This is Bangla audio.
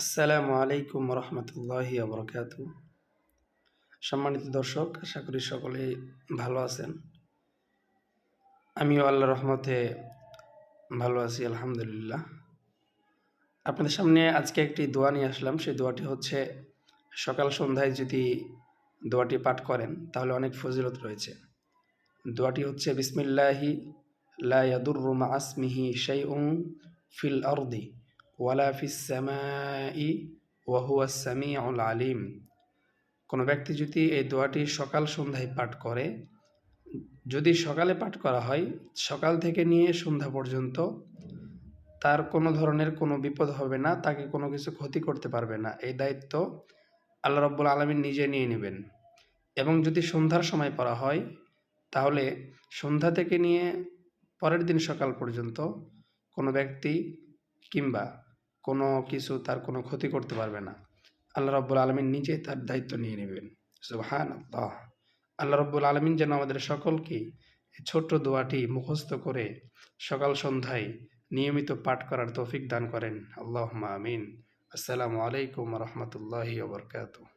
আসসালামু আলাইকুম রহমতুল্লাহি আবরকাতু। সম্মানিত দর্শক, আশা করি সকলেই ভালো আছেন। আমিও আল্লাহর রহমতে ভালো আছি, আলহামদুলিল্লাহ। আপনাদের সামনে আজকে একটি দোয়া নিয়ে আসলাম। সেই দোয়াটি হচ্ছে, সকাল সন্ধ্যায় যদি দোয়াটি পাঠ করেন তাহলে অনেক ফজিলত রয়েছে। দোয়াটি হচ্ছে, বিসমিল্লাহি লা ইয়াদুররু মা আসমিহি শাইউন ফিল আরদি ওয়ালা ফিস সামাই ওয়া হুয়াস সামিউল আলিম। কোনো ব্যক্তি যদি এই দোয়াটি সকাল সন্ধ্যায় পাঠ করে, যদি সকালে পাঠ করা হয়, সকাল থেকে নিয়ে সন্ধ্যা পর্যন্ত তার কোনো ধরনের কোনো বিপদ হবে না, তাকে কোনো কিছু ক্ষতি করতে পারবে না। এই দায়িত্ব আল্লাহ রাব্বুল আলামিন নিজে নিয়ে নেবেন। এবং যদি সন্ধ্যার সময় পড়া হয়, তাহলে সন্ধ্যা থেকে নিয়ে পরের দিন সকাল পর্যন্ত কোনো ব্যক্তি কিংবা কোনো কিছু তার কোনো ক্ষতি করতে পারবে না। আল্লাহ রাব্বুল আলামিন নিজে তার দায়িত্ব নিয়ে নেবেন। সুবহানাল্লাহ। আল্লাহ রাব্বুল আলামিন যেন আমাদের সকলকে এই ছোট্ট দোয়াটি মুখস্থ করে সকাল সন্ধ্যায় নিয়মিত পাঠ করার তৌফিক দান করেন। আল্লাহুম্মা আমিন। আসসালামু আলাইকুম ওয়া রাহমাতুল্লাহি ওয়া বারাকাতুহু।